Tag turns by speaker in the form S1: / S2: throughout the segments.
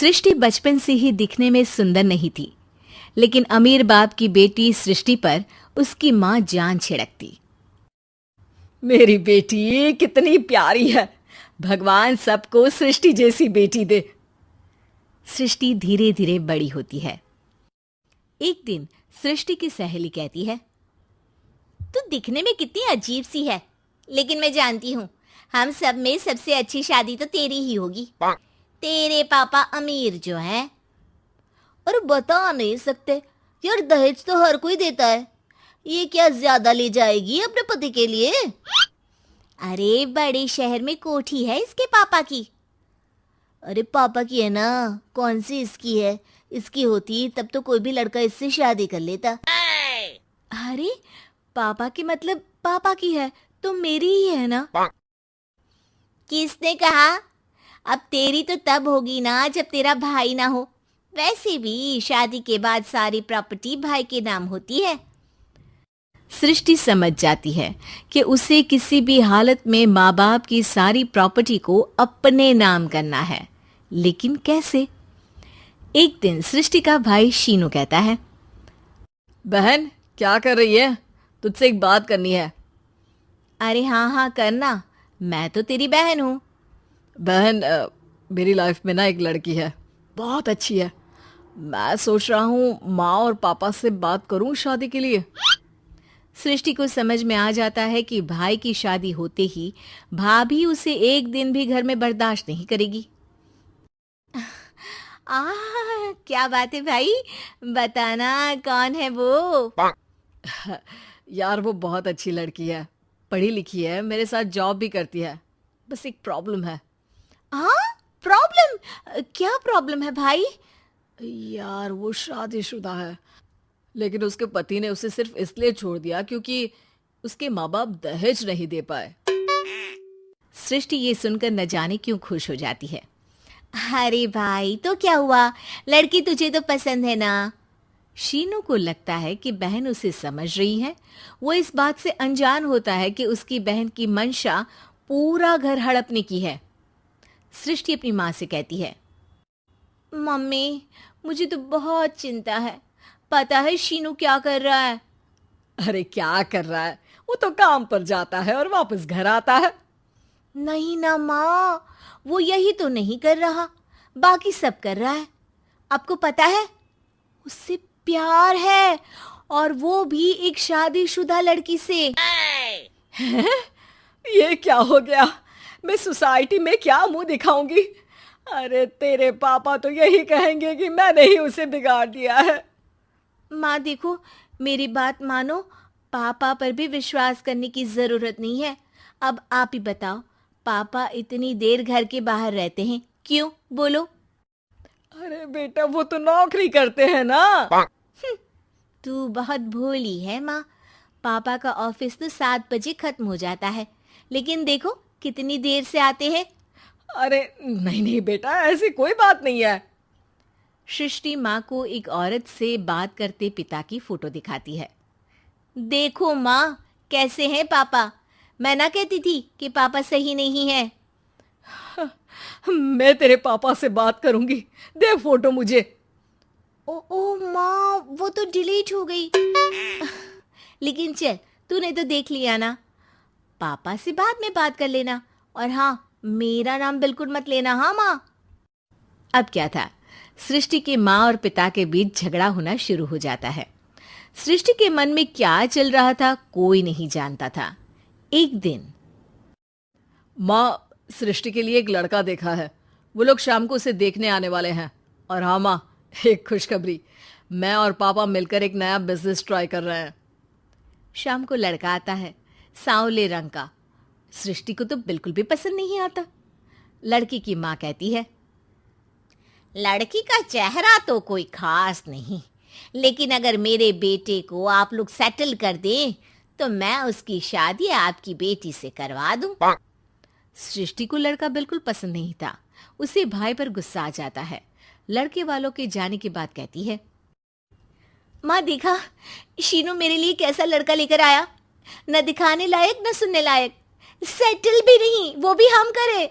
S1: सृष्टि बचपन से ही दिखने में सुंदर नहीं थी, लेकिन अमीर बाप की बेटी सृष्टि पर उसकी माँ जान छिड़कती।
S2: मेरी बेटी कितनी प्यारी है। भगवान सबको सृष्टि जैसी बेटी दे।
S1: सृष्टि धीरे धीरे बड़ी होती है। एक दिन सृष्टि की सहेली कहती है,
S3: तू दिखने में कितनी अजीब सी है, लेकिन मैं जानती हूँ हम सब में सबसे अच्छी शादी तो तेरी ही होगी। तेरे पापा अमीर जो हैं। और बता नहीं सकते यार, दहेज तो हर कोई देता है, ये क्या ज्यादा ले जाएगी अपने पति के लिए? अरे बड़े शहर में कोठी है इसके पापा की। अरे पापा की है ना, कौन सी इसकी है? इसकी होती तब तो कोई भी लड़का इससे शादी कर लेता।
S1: अरे पापा की मतलब पापा की है तो मेरी ही है ना?
S3: किसने कहा? अब तेरी तो तब होगी ना जब तेरा भाई ना हो। वैसे भी शादी के बाद सारी प्रॉपर्टी भाई के नाम होती है।
S1: सृष्टि समझ जाती है कि उसे किसी भी हालत में माँ बाप की सारी प्रॉपर्टी को अपने नाम करना है, लेकिन कैसे? एक दिन सृष्टि का भाई शीनू कहता है,
S2: बहन क्या कर रही है? तुझसे एक बात करनी है।
S1: अरे हाँ हाँ करना, मैं तो तेरी बहन हूँ।
S2: बहन मेरी लाइफ में ना एक लड़की है, बहुत अच्छी है। मैं सोच रहा हूँ माँ और पापा से बात करूँ शादी के लिए।
S1: सृष्टि को समझ में आ जाता है कि भाई की शादी होते ही भाभी उसे एक दिन भी घर में बर्दाश्त नहीं करेगी। क्या बात है भाई, बताना कौन है वो?
S2: यार वो बहुत अच्छी लड़की है, पढ़ी लिखी है, मेरे साथ जॉब भी करती है। बस एक प्रॉब्लम है।
S1: हाँ प्रॉब्लम? क्या प्रॉब्लम है भाई?
S2: यार वो शादीशुदा है, लेकिन उसके पति ने उसे सिर्फ इसलिए छोड़ दिया क्योंकि उसके माँ बाप दहेज नहीं दे पाए।
S1: सृष्टि ये सुनकर न जाने क्यों खुश हो जाती है। अरे भाई तो क्या हुआ, लड़की तुझे तो पसंद है ना? शीनू को लगता है कि बहन उसे समझ रही है। वो इस बात से अनजान होता है कि उसकी बहन की मंशा पूरा घर हड़पने की है। सृष्टि अपनी माँ से कहती है, मम्मी मुझे तो बहुत चिंता है। पता है शीनू क्या कर रहा है?
S2: अरे क्या कर रहा है? वो तो काम पर जाता है और वापस घर आता है।
S1: नहीं ना माँ, वो यही तो नहीं कर रहा, बाकी सब कर रहा है। आपको पता है उससे प्यार है, और वो भी एक शादीशुदा लड़की से।
S2: ये क्या हो गया? मैं सोसाइटी में क्या मुंह दिखाऊंगी? अरे तेरे पापा तो यही कहेंगे कि मैंने ही उसे बिगाड़ दिया है।
S1: माँ देखो, मेरी बात मानो, पापा पर भी विश्वास करने की जरूरत नहीं है। अब आप ही बताओ, पापा इतनी देर घर के बाहर रहते हैं क्यों? बोलो।
S2: अरे बेटा वो तो नौकरी करते हैं ना।
S1: तू बहुत भोली है माँ। पापा का ऑफिस तो 7 बजे खत्म हो जाता है, लेकिन देखो कितनी देर से आते हैं।
S2: अरे नहीं नहीं बेटा, ऐसी कोई बात नहीं है।
S1: सृष्टि माँ को एक औरत से बात करते पिता की फोटो दिखाती है। देखो माँ, कैसे हैं पापा? मैं ना कहती थी कि पापा सही नहीं है।
S2: मैं तेरे पापा से बात करूंगी, दे फोटो मुझे।
S1: ओ माँ, वो तो डिलीट हो गई। लेकिन चल, तूने तो देख लिया ना। पापा से बाद में बात कर लेना, और हाँ मेरा नाम बिल्कुल मत लेना। हाँ माँ। अब क्या था, सृष्टि के माँ और पिता के बीच झगड़ा होना शुरू हो जाता है। सृष्टि के मन में क्या चल रहा था कोई नहीं जानता था। एक दिन,
S2: माँ सृष्टि के लिए एक लड़का देखा है, वो लोग शाम को उसे देखने आने वाले हैं। और हाँ माँ, एक खुशखबरी, मैं और पापा मिलकर एक नया बिजनेस ट्राई कर रहे हैं।
S1: शाम को लड़का आता है, सांवले रंग का। सृष्टि को तो बिल्कुल भी पसंद नहीं आता। लड़की की माँ कहती है,
S3: लड़की का चेहरा तो कोई खास नहीं, लेकिन अगर मेरे बेटे को आप लोग सेटल कर दें तो मैं उसकी शादी आपकी बेटी से करवा दूं।
S1: सृष्टि को लड़का बिल्कुल पसंद नहीं था। उसे भाई पर गुस्सा आ जाता है। लड़के वालों के जाने के बाद कहती है, माँ देखा शीनू मेरे लिए कैसा लड़का लेकर आया, न दिखाने लायक न सुनने लायक, सेटल भी नहीं, वो भी हम करे।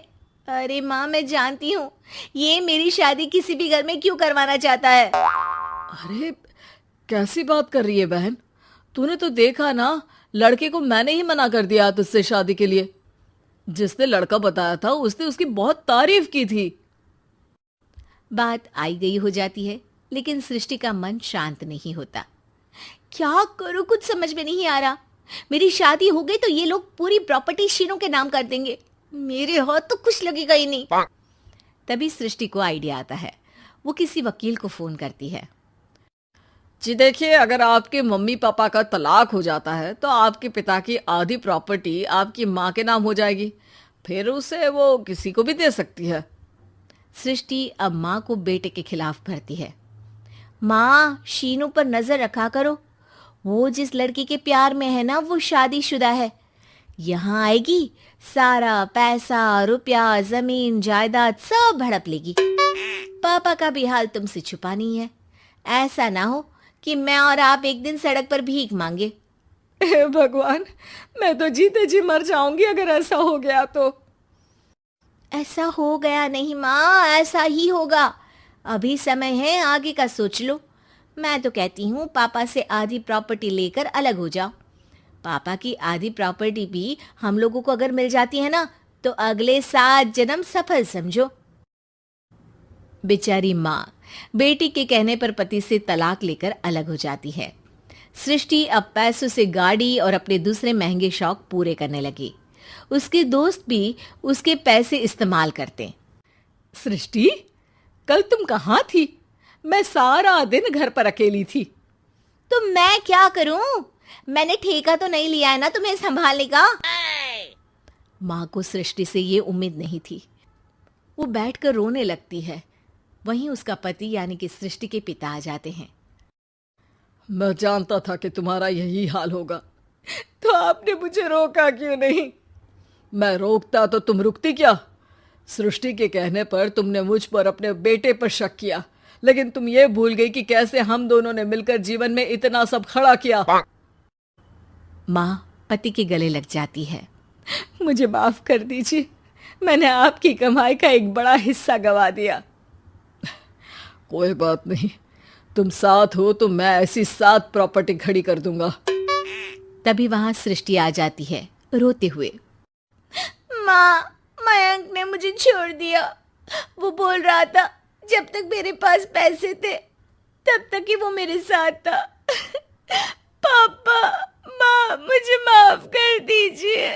S3: अरे माँ, मैं जानती हूँ ये मेरी शादी किसी भी घर में क्यों करवाना चाहता है।
S2: अरे कैसी बात कर रही है बहन? तूने तो देखा ना, लड़के को मैंने ही मना कर दिया तुझसे शादी के लिए। जिसने लड़का बताया था उसने उसकी बहुत तारीफ की थी।
S1: बात आई गई हो जाती है, लेकिन सृष्टि का मन शांत नहीं होता। क्या करूं, कुछ समझ में नहीं आ रहा। मेरी शादी हो गई तो ये लोग पूरी प्रॉपर्टी शीनू के नाम कर देंगे, मेरे हाथ तो कुछ लगेगा ही नहीं। तभी सृष्टि को आइडिया आता है। वो किसी वकील को फोन करती है।
S2: जी देखिए, अगर आपके मम्मी पापा का तलाक हो जाता है तो आपके पिता की आधी प्रॉपर्टी आपकी माँ के नाम हो जाएगी, फिर उसे वो किसी को भी दे सकती है।
S1: सृष्टि अब माँ को बेटे के खिलाफ भरती है। माँ, शीनू पर नजर रखा करो, वो जिस लड़की के प्यार में है ना वो शादीशुदा है। यहाँ आएगी, सारा पैसा रुपया जमीन जायदाद सब हड़प लेगी। पापा का भी हाल तुमसे छुपा नहीं है। ऐसा ना हो कि मैं और आप एक दिन सड़क पर भीख मांगे।
S2: हे भगवान, मैं तो जीते जी मर जाऊंगी अगर ऐसा हो गया तो।
S1: ऐसा हो गया नहीं माँ, ऐसा ही होगा। अभी समय है, आगे का सोच लो। मैं तो कहती हूँ पापा से आधी प्रॉपर्टी लेकर अलग हो जाओ। पापा की आधी प्रॉपर्टी भी हम लोगों को अगर मिल जाती है ना तो अगले 7 जन्म सफल समझो। बेचारी माँ बेटी के कहने पर पति से तलाक लेकर अलग हो जाती है। सृष्टि अब पैसों से गाड़ी और अपने दूसरे महंगे शौक पूरे करने लगी। उसके दोस्त भी उसके पैसे इस्तेमाल करते।
S2: सृष्टि, कल तुम कहाँ थी? मैं सारा दिन घर पर अकेली थी।
S3: तो मैं क्या करूं? मैंने ठेका तो नहीं लिया है ना तुम्हें संभालने का।
S1: माँ को सृष्टि से ये उम्मीद नहीं थी। वो बैठकर रोने लगती है। वहीं उसका पति यानी कि सृष्टि के पिता आ जाते हैं।
S2: मैं जानता था कि तुम्हारा यही हाल होगा, तो आपने मुझे रोका क्यों नहीं? मैं रोकता तो तुम रुकती क्या? सृष्टि के कहने पर तुमने मुझ पर अपने बेटे पर शक किया, लेकिन तुम ये भूल गई कि कैसे हम दोनों ने मिलकर जीवन में इतना सब खड़ा किया।
S1: माँ पति के गले लग जाती है।
S2: मुझे माफ कर दीजिए, मैंने आपकी कमाई का एक बड़ा हिस्सा गवा दिया। कोई बात नहीं, तुम साथ हो तो मैं ऐसी 7 प्रॉपर्टी खड़ी कर दूंगा।
S1: तभी वहां सृष्टि आ जाती है रोते हुए।
S3: माँ, मयंक ने मुझे छोड़ दिया। वो बोल रहा था जब तक मेरे पास पैसे थे तब तक ही वो मेरे साथ था। पापा, माँ, मुझे माफ कर दीजिए।